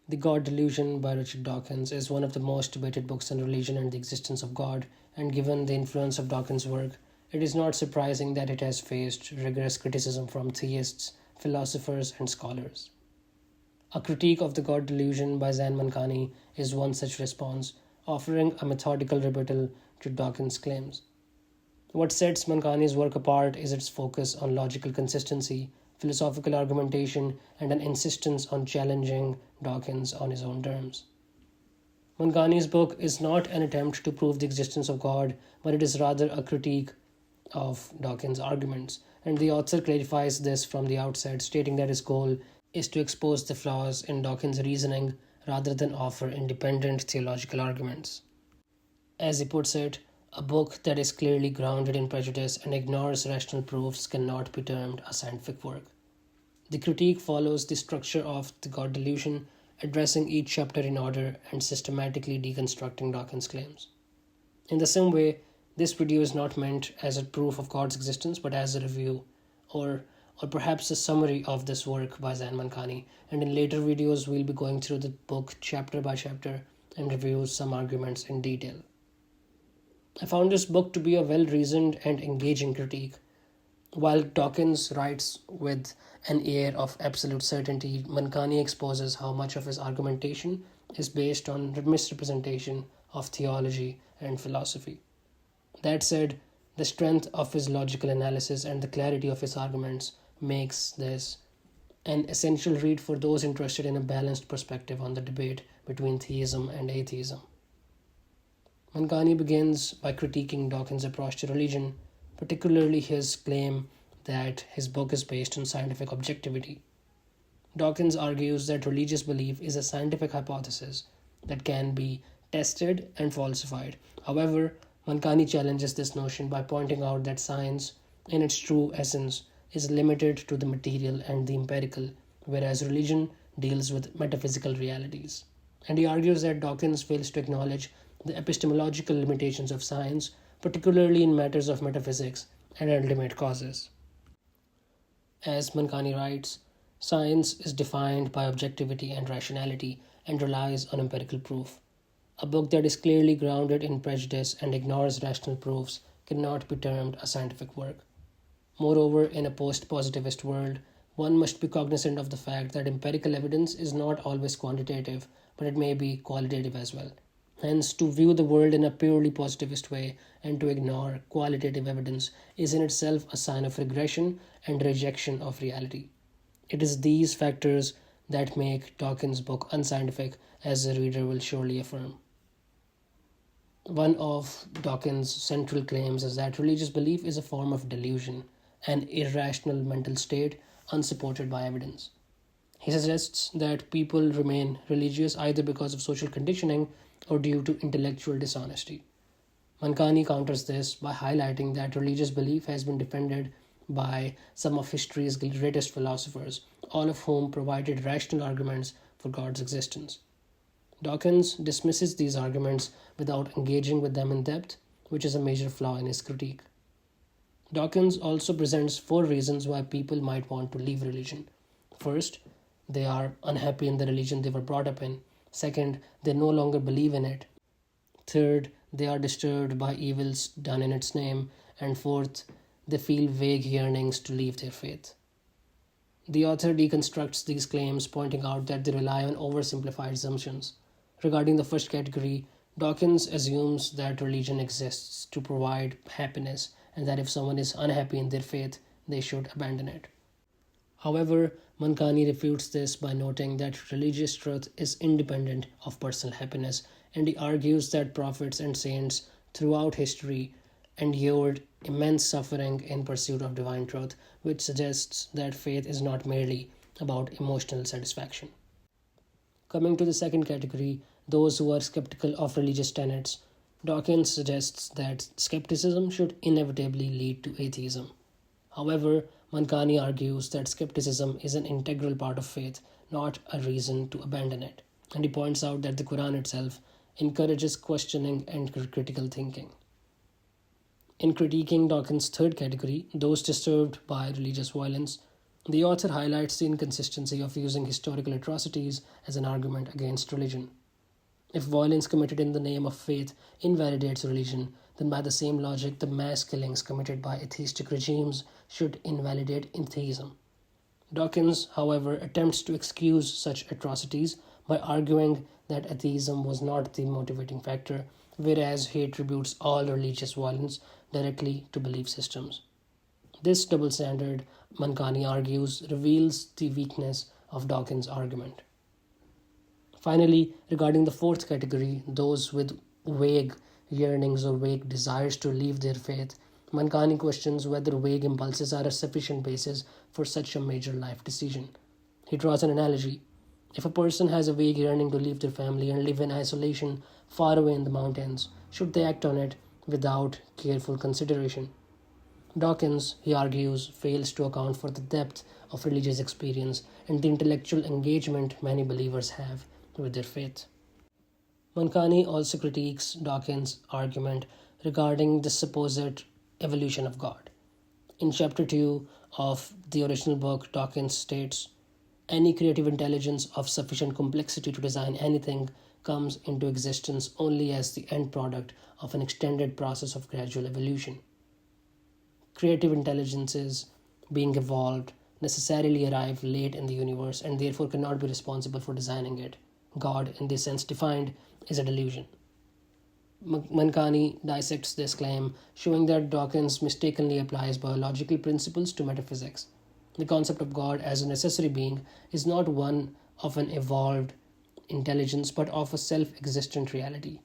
The God Delusion by Richard Dawkins is one of the most debated books on religion and the existence of God, and given the influence of Dawkins' work, it is not surprising that it has faced rigorous criticism from theists, philosophers, and scholars. A critique of the God Delusion by Zain Mankani is one such response, offering a methodical rebuttal to Dawkins' claims. What sets Mankani's work apart is its focus on logical consistency, philosophical argumentation, and an insistence on challenging Dawkins on his own terms. Mankani's book is not an attempt to prove the existence of God, but it is rather a critique of Dawkins' arguments, and the author clarifies this from the outset, stating that his goal is to expose the flaws in Dawkins' reasoning rather than offer independent theological arguments. As he puts it, a book that is clearly grounded in prejudice and ignores rational proofs cannot be termed a scientific work. The critique follows the structure of The God Delusion, addressing each chapter in order and systematically deconstructing Dawkins' claims. In the same way, this video is not meant as a proof of God's existence but as a review or perhaps a summary of this work by Zain Mankani, and in later videos we'll be going through the book chapter by chapter and review some arguments in detail. I found this book to be a well-reasoned and engaging critique. While Dawkins writes with an air of absolute certainty, Mankani exposes how much of his argumentation is based on misrepresentation of theology and philosophy. That said, the strength of his logical analysis and the clarity of his arguments makes this an essential read for those interested in a balanced perspective on the debate between theism and atheism. Mankani begins by critiquing Dawkins' approach to religion, particularly his claim that his book is based on scientific objectivity. Dawkins argues that religious belief is a scientific hypothesis that can be tested and falsified. However, Mankani challenges this notion by pointing out that science, in its true essence, is limited to the material and the empirical, whereas religion deals with metaphysical realities. And he argues that Dawkins fails to acknowledge the epistemological limitations of science, particularly in matters of metaphysics and ultimate causes. As Mankani writes, science is defined by objectivity and rationality and relies on empirical proof. A book that is clearly grounded in prejudice and ignores rational proofs cannot be termed a scientific work. Moreover, in a post-positivist world, one must be cognizant of the fact that empirical evidence is not always quantitative, but it may be qualitative as well. Hence, to view the world in a purely positivist way and to ignore qualitative evidence is in itself a sign of regression and rejection of reality. It is these factors that make Dawkins' book unscientific, as the reader will surely affirm. One of Dawkins' central claims is that religious belief is a form of delusion, an irrational mental state unsupported by evidence. He suggests that people remain religious either because of social conditioning or due to intellectual dishonesty. Mankani counters this by highlighting that religious belief has been defended by some of history's greatest philosophers, all of whom provided rational arguments for God's existence. Dawkins dismisses these arguments without engaging with them in depth, which is a major flaw in his critique. Dawkins also presents 4 reasons why people might want to leave religion. First, they are unhappy in the religion they were brought up in. Second, they no longer believe in it. Third, they are disturbed by evils done in its name. And fourth, they feel vague yearnings to leave their faith. The author deconstructs these claims, pointing out that they rely on oversimplified assumptions. Regarding the first category, Dawkins assumes that religion exists to provide happiness and that if someone is unhappy in their faith, they should abandon it. However, Mankani refutes this by noting that religious truth is independent of personal happiness, and he argues that prophets and saints throughout history endured immense suffering in pursuit of divine truth, which suggests that faith is not merely about emotional satisfaction. Coming to the second category, those who are skeptical of religious tenets, Dawkins suggests that skepticism should inevitably lead to atheism. However, Mankani argues that skepticism is an integral part of faith, not a reason to abandon it, and he points out that the Quran itself encourages questioning and critical thinking. In critiquing Dawkins' third category, those disturbed by religious violence, The author highlights the inconsistency of using historical atrocities as an argument against religion. If violence committed in the name of faith invalidates religion, then by the same logic, the mass killings committed by atheistic regimes should invalidate atheism. Dawkins, however, attempts to excuse such atrocities by arguing that atheism was not the motivating factor, whereas he attributes all religious violence directly to belief systems. This double standard, Mankani argues, reveals the weakness of Dawkins' argument. Finally, regarding the fourth category, those with vague yearnings or vague desires to leave their faith, Mankani questions whether vague impulses are a sufficient basis for such a major life decision. He draws an analogy. If a person has a vague yearning to leave their family and live in isolation far away in the mountains, should they act on it without careful consideration? Dawkins, he argues, fails to account for the depth of religious experience and the intellectual engagement many believers have with their faith. Mankani also critiques Dawkins' argument regarding the supposed evolution of God. In chapter 2 of the original book, Dawkins states, "Any creative intelligence of sufficient complexity to design anything comes into existence only as the end product of an extended process of gradual evolution. Creative intelligences, being evolved, necessarily arrive late in the universe and therefore cannot be responsible for designing it. God, in this sense defined, is a delusion." Mankani dissects this claim, showing that Dawkins mistakenly applies biological principles to metaphysics. The concept of God as a necessary being is not one of an evolved intelligence but of a self-existent reality.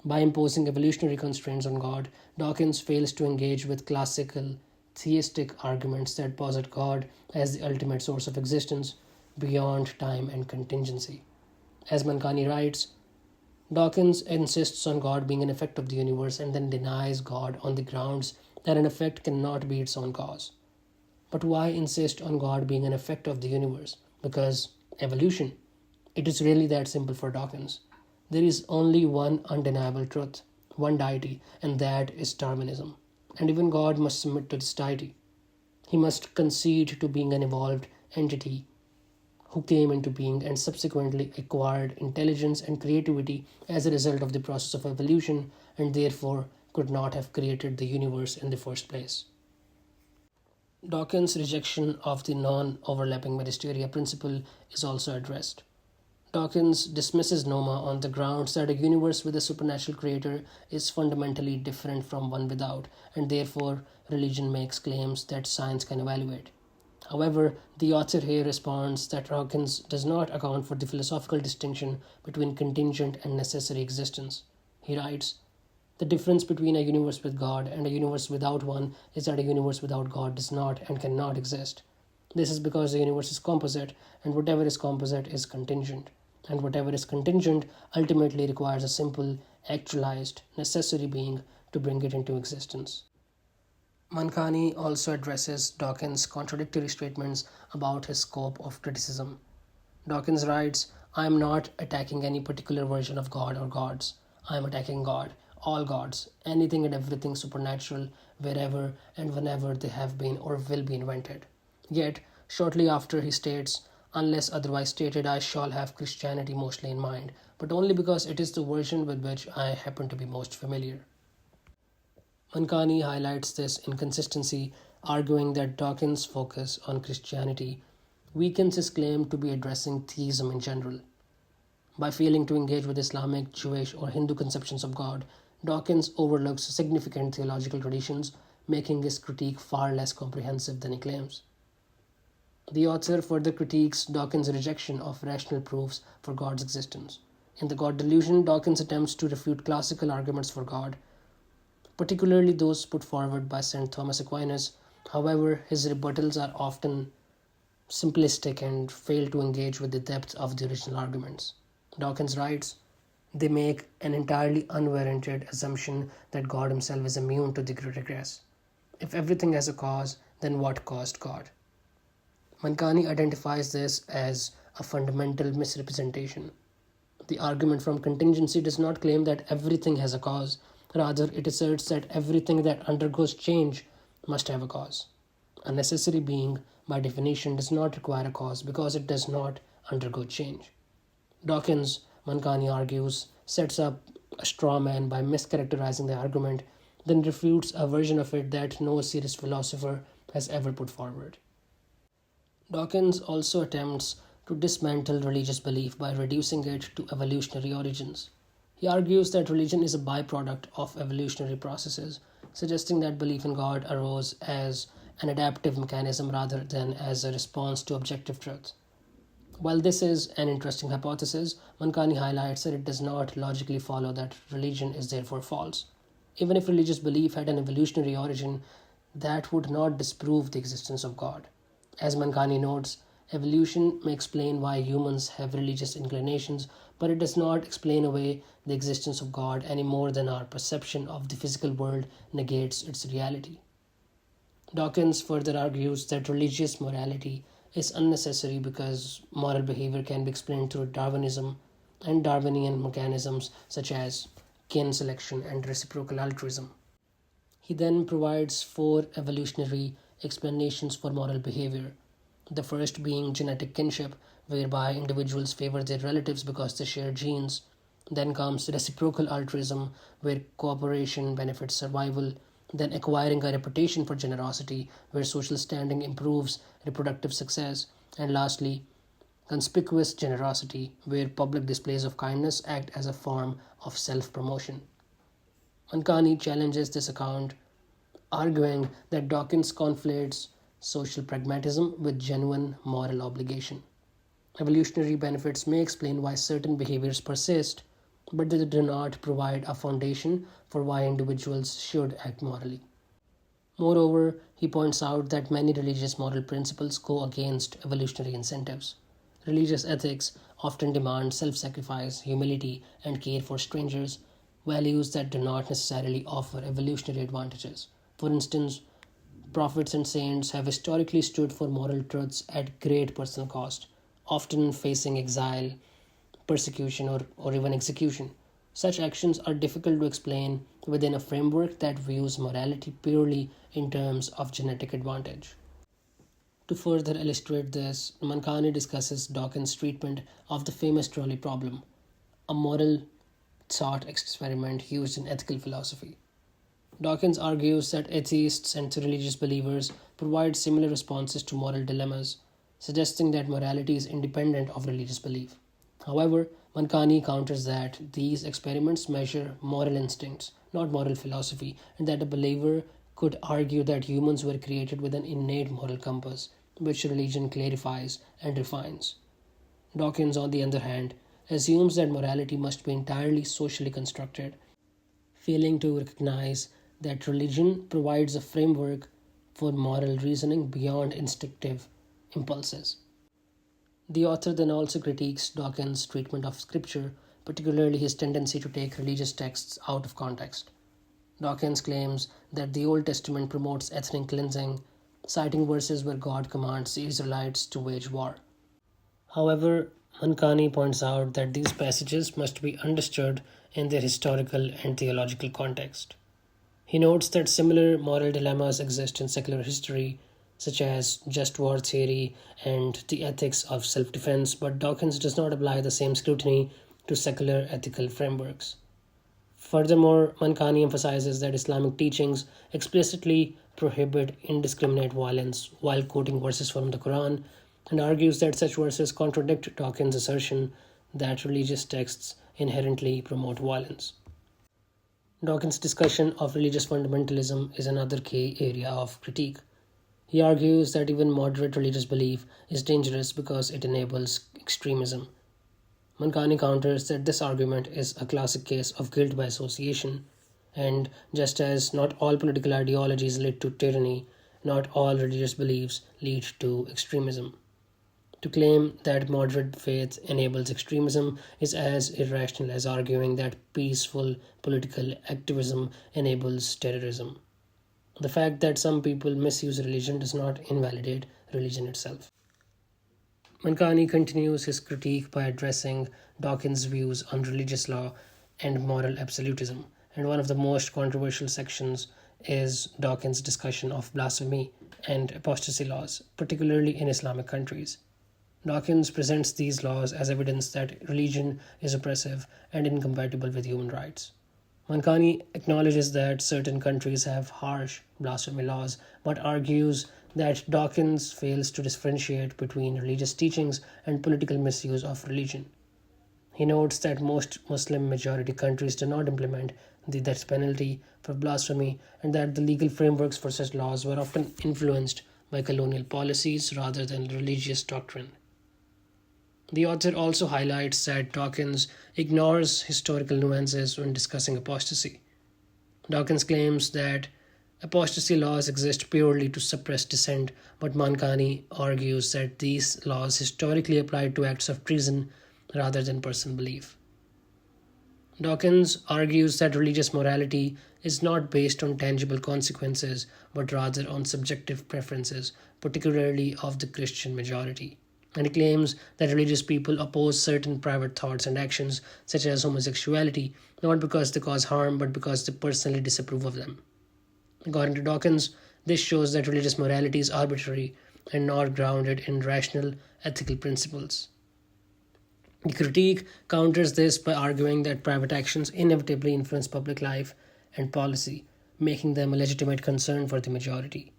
By imposing evolutionary constraints on God, Dawkins fails to engage with classical theistic arguments that posit God as the ultimate source of existence beyond time and contingency. As Mankani writes, Dawkins insists on God being an effect of the universe and then denies God on the grounds that an effect cannot be its own cause. But why insist on God being an effect of the universe? Because evolution. It is really that simple for Dawkins. There is only one undeniable truth, one deity, and that is Darwinism. And even God must submit to this deity. He must concede to being an evolved entity who came into being and subsequently acquired intelligence and creativity as a result of the process of evolution and therefore could not have created the universe in the first place. Dawkins' rejection of the non-overlapping magisteria principle is also addressed. Dawkins dismisses Noma on the grounds that a universe with a supernatural creator is fundamentally different from one without, and therefore religion makes claims that science can evaluate. However, the author here responds that Dawkins does not account for the philosophical distinction between contingent and necessary existence. He writes, "The difference between a universe with God and a universe without one is that a universe without God does not and cannot exist. This is because the universe is composite, and whatever is composite is contingent. And whatever is contingent ultimately requires a simple, actualized, necessary being to bring it into existence." Mankani also addresses Dawkins' contradictory statements about his scope of criticism. Dawkins writes, "I am not attacking any particular version of God or gods. I am attacking God, all gods, anything and everything supernatural, wherever and whenever they have been or will be invented." Yet, shortly after he states, "Unless otherwise stated, I shall have Christianity mostly in mind, but only because it is the version with which I happen to be most familiar." Mankani highlights this inconsistency, arguing that Dawkins' focus on Christianity weakens his claim to be addressing theism in general. By failing to engage with Islamic, Jewish, or Hindu conceptions of God, Dawkins overlooks significant theological traditions, making his critique far less comprehensive than he claims. The author further critiques Dawkins' rejection of rational proofs for God's existence. In The God Delusion, Dawkins attempts to refute classical arguments for God, particularly those put forward by St. Thomas Aquinas. However, his rebuttals are often simplistic and fail to engage with the depth of the original arguments. Dawkins writes, "They make an entirely unwarranted assumption that God himself is immune to the regress. If everything has a cause, then what caused God?" Mankani identifies this as a fundamental misrepresentation. The argument from contingency does not claim that everything has a cause. Rather, it asserts that everything that undergoes change must have a cause. A necessary being, by definition, does not require a cause because it does not undergo change. Dawkins, Mankani argues, sets up a straw man by mischaracterizing the argument, then refutes a version of it that no serious philosopher has ever put forward. Dawkins also attempts to dismantle religious belief by reducing it to evolutionary origins. He argues that religion is a byproduct of evolutionary processes, suggesting that belief in God arose as an adaptive mechanism rather than as a response to objective truth. While this is an interesting hypothesis, Mankani highlights that it does not logically follow that religion is therefore false. Even if religious belief had an evolutionary origin, that would not disprove the existence of God. As Mankani notes, evolution may explain why humans have religious inclinations, but it does not explain away the existence of God any more than our perception of the physical world negates its reality. Dawkins further argues that religious morality is unnecessary because moral behavior can be explained through Darwinism and Darwinian mechanisms such as kin selection and reciprocal altruism. He then provides four evolutionary explanations for moral behavior. The first being genetic kinship, whereby individuals favor their relatives because they share genes. Then comes reciprocal altruism, where cooperation benefits survival. Then acquiring a reputation for generosity, where social standing improves reproductive success. And lastly, conspicuous generosity, where public displays of kindness act as a form of self promotion. Mankani challenges this account, arguing that Dawkins conflates social pragmatism with genuine moral obligation. Evolutionary benefits may explain why certain behaviors persist, but they do not provide a foundation for why individuals should act morally. Moreover, he points out that many religious moral principles go against evolutionary incentives. Religious ethics often demand self sacrifice, humility, and care for strangers, values that do not necessarily offer evolutionary advantages. For instance, prophets and saints have historically stood for moral truths at great personal cost, often facing exile, persecution, or even execution. Such actions are difficult to explain within a framework that views morality purely in terms of genetic advantage. To further illustrate this, Mankani discusses Dawkins' treatment of the famous trolley problem, a moral thought experiment used in ethical philosophy. Dawkins argues that atheists and religious believers provide similar responses to moral dilemmas, suggesting that morality is independent of religious belief. However, Mankani counters that these experiments measure moral instincts, not moral philosophy, and that a believer could argue that humans were created with an innate moral compass, which religion clarifies and refines. Dawkins, on the other hand, assumes that morality must be entirely socially constructed, failing to recognize that religion provides a framework for moral reasoning beyond instinctive impulses. The author then also critiques Dawkins' treatment of scripture, particularly his tendency to take religious texts out of context. Dawkins claims that the Old Testament promotes ethnic cleansing, citing verses where God commands the Israelites to wage war. However, Mankani points out that these passages must be understood in their historical and theological context. He notes that similar moral dilemmas exist in secular history, such as just war theory and the ethics of self defense, but Dawkins does not apply the same scrutiny to secular ethical frameworks. Furthermore, Mankani emphasizes that Islamic teachings explicitly prohibit indiscriminate violence while quoting verses from the Quran, and argues that such verses contradict Dawkins' assertion that religious texts inherently promote violence. Dawkins' discussion of religious fundamentalism is another key area of critique. He argues that even moderate religious belief is dangerous because it enables extremism. Mankani counters that this argument is a classic case of guilt by association, and just as not all political ideologies lead to tyranny, not all religious beliefs lead to extremism. To claim that moderate faith enables extremism is as irrational as arguing that peaceful political activism enables terrorism. The fact that some people misuse religion does not invalidate religion itself. Mankani continues his critique by addressing Dawkins' views on religious law and moral absolutism, and one of the most controversial sections is Dawkins' discussion of blasphemy and apostasy laws, particularly in Islamic countries. Dawkins presents these laws as evidence that religion is oppressive and incompatible with human rights. Mankani acknowledges that certain countries have harsh blasphemy laws, but argues that Dawkins fails to differentiate between religious teachings and political misuse of religion. He notes that most Muslim majority countries do not implement the death penalty for blasphemy and that the legal frameworks for such laws were often influenced by colonial policies rather than religious doctrine. The author also highlights that Dawkins ignores historical nuances when discussing apostasy. Dawkins claims that apostasy laws exist purely to suppress dissent, but Mankani argues that these laws historically applied to acts of treason rather than personal belief. Dawkins argues that religious morality is not based on tangible consequences, but rather on subjective preferences, particularly of the Christian majority. And he claims that religious people oppose certain private thoughts and actions, such as homosexuality, not because they cause harm, but because they personally disapprove of them. According to Dawkins, this shows that religious morality is arbitrary and not grounded in rational ethical principles. The critique counters this by arguing that private actions inevitably influence public life and policy, making them a legitimate concern for the majority.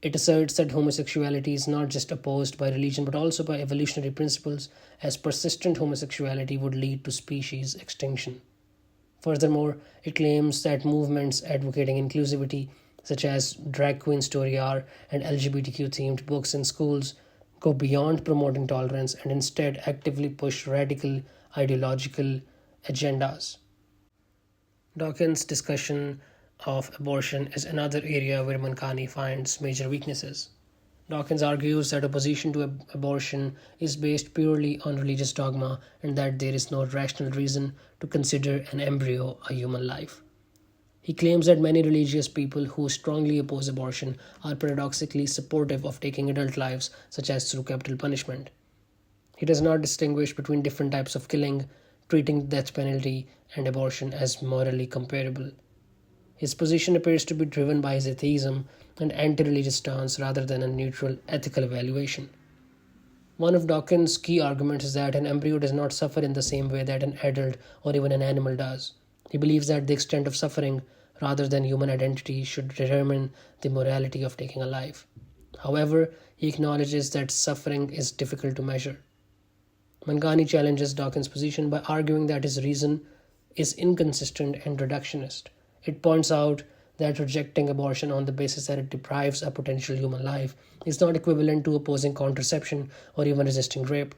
It asserts that homosexuality is not just opposed by religion but also by evolutionary principles, as persistent homosexuality would lead to species extinction. Furthermore, it claims that movements advocating inclusivity, such as Drag Queen Story Hour and LGBTQ themed books in schools, go beyond promoting tolerance and instead actively push radical ideological agendas. Dawkins' discussion of abortion is another area where Mankani finds major weaknesses. Dawkins argues that opposition to abortion is based purely on religious dogma and that there is no rational reason to consider an embryo a human life. He claims that many religious people who strongly oppose abortion are paradoxically supportive of taking adult lives, such as through capital punishment. He does not distinguish between different types of killing, treating the death penalty and abortion as morally comparable. His position appears to be driven by his atheism and anti-religious stance rather than a neutral ethical evaluation. One of Dawkins' key arguments is that an embryo does not suffer in the same way that an adult or even an animal does. He believes that the extent of suffering, rather than human identity, should determine the morality of taking a life. However, he acknowledges that suffering is difficult to measure. Mankani challenges Dawkins' position by arguing that his reason is inconsistent and reductionist. It points out that rejecting abortion on the basis that it deprives a potential human life is not equivalent to opposing contraception or even resisting rape,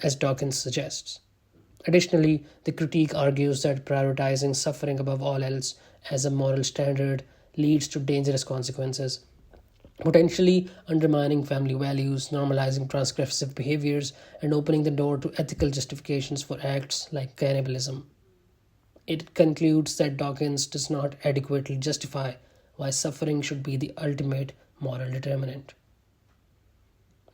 as Dawkins suggests. Additionally, the critique argues that prioritizing suffering above all else as a moral standard leads to dangerous consequences, potentially undermining family values, normalizing transgressive behaviors, and opening the door to ethical justifications for acts like cannibalism. It concludes that Dawkins does not adequately justify why suffering should be the ultimate moral determinant.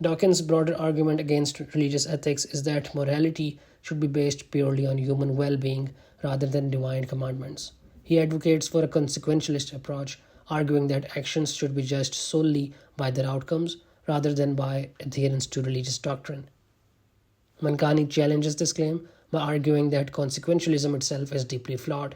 Dawkins' broader argument against religious ethics is that morality should be based purely on human well-being rather than divine commandments. He advocates for a consequentialist approach, arguing that actions should be judged solely by their outcomes rather than by adherence to religious doctrine. Mankani challenges this claim by arguing that consequentialism itself is deeply flawed.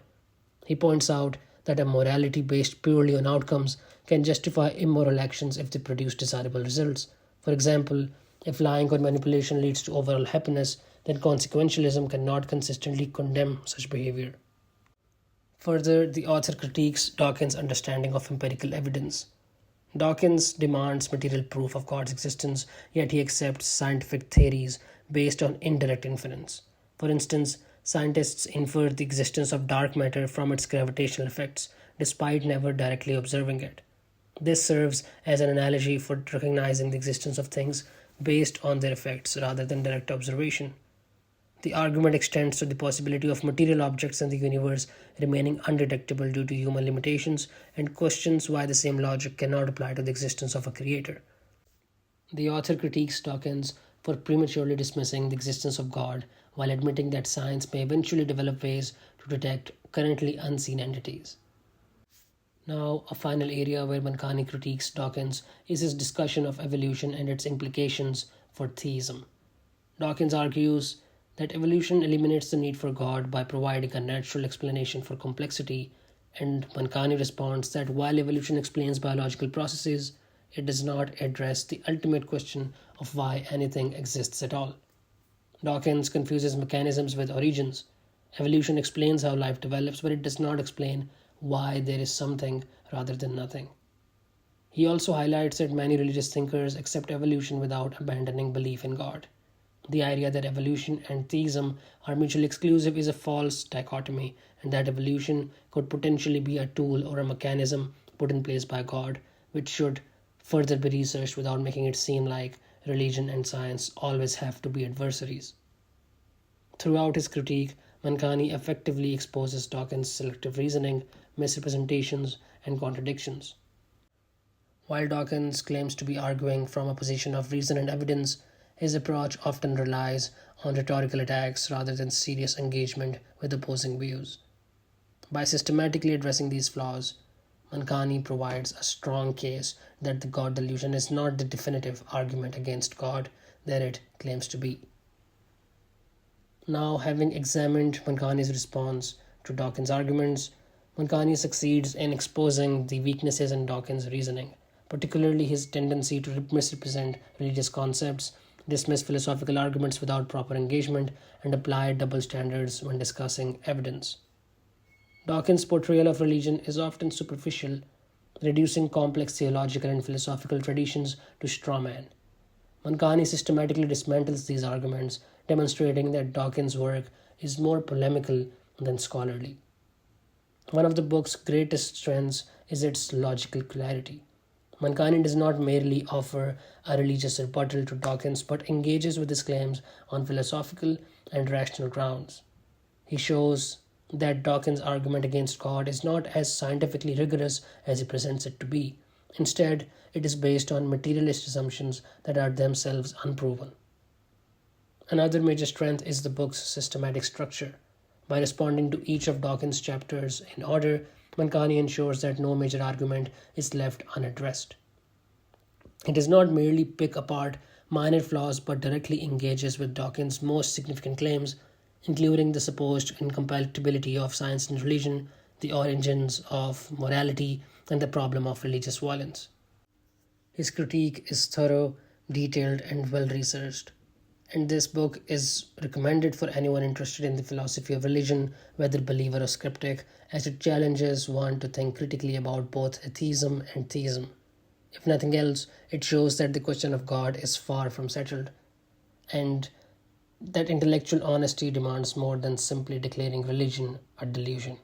He points out that a morality based purely on outcomes can justify immoral actions if they produce desirable results. For example, if lying or manipulation leads to overall happiness, then consequentialism cannot consistently condemn such behavior. Further, the author critiques Dawkins' understanding of empirical evidence. Dawkins demands material proof of God's existence, yet he accepts scientific theories based on indirect inference. For instance, scientists infer the existence of dark matter from its gravitational effects, despite never directly observing it. This serves as an analogy for recognizing the existence of things based on their effects rather than direct observation. The argument extends to the possibility of material objects in the universe remaining undetectable due to human limitations and questions why the same logic cannot apply to the existence of a creator. The author critiques Dawkins for prematurely dismissing the existence of God while admitting that science may eventually develop ways to detect currently unseen entities. Now, a final area where Mankani critiques Dawkins is his discussion of evolution and its implications for theism. Dawkins argues that evolution eliminates the need for God by providing a natural explanation for complexity, and Mankani responds that while evolution explains biological processes, it does not address the ultimate question of why anything exists at all. Dawkins confuses mechanisms with origins. Evolution explains how life develops, but it does not explain why there is something rather than nothing. He also highlights that many religious thinkers accept evolution without abandoning belief in God. The idea that evolution and theism are mutually exclusive is a false dichotomy, and that evolution could potentially be a tool or a mechanism put in place by God, which should further be researched without making it seem like religion and science always have to be adversaries. Throughout his critique, Mankani effectively exposes Dawkins' selective reasoning, misrepresentations, and contradictions. While Dawkins claims to be arguing from a position of reason and evidence, his approach often relies on rhetorical attacks rather than serious engagement with opposing views. By systematically addressing these flaws, Mankani provides a strong case that the God delusion is not the definitive argument against God that it claims to be. Now, having examined Mankani's response to Dawkins' arguments, Mankani succeeds in exposing the weaknesses in Dawkins' reasoning, particularly his tendency to misrepresent religious concepts, dismiss philosophical arguments without proper engagement, and apply double standards when discussing evidence. Dawkins' portrayal of religion is often superficial, reducing complex theological and philosophical traditions to straw man. Mankani systematically dismantles these arguments, demonstrating that Dawkins' work is more polemical than scholarly. One of the book's greatest strengths is its logical clarity. Mankani does not merely offer a religious rebuttal to Dawkins, but engages with his claims on philosophical and rational grounds. He shows that Dawkins' argument against God is not as scientifically rigorous as he presents it to be. Instead, it is based on materialist assumptions that are themselves unproven. Another major strength is the book's systematic structure. By responding to each of Dawkins' chapters in order, Mankani ensures that no major argument is left unaddressed. It does not merely pick apart minor flaws but directly engages with Dawkins' most significant claims, including the supposed incompatibility of science and religion, the origins of morality, and the problem of religious violence. His critique is thorough, detailed, and well researched. And this book is recommended for anyone interested in the philosophy of religion, whether believer or skeptic, as it challenges one to think critically about both atheism and theism. If nothing else, it shows that the question of God is far from settled, and that intellectual honesty demands more than simply declaring religion a delusion.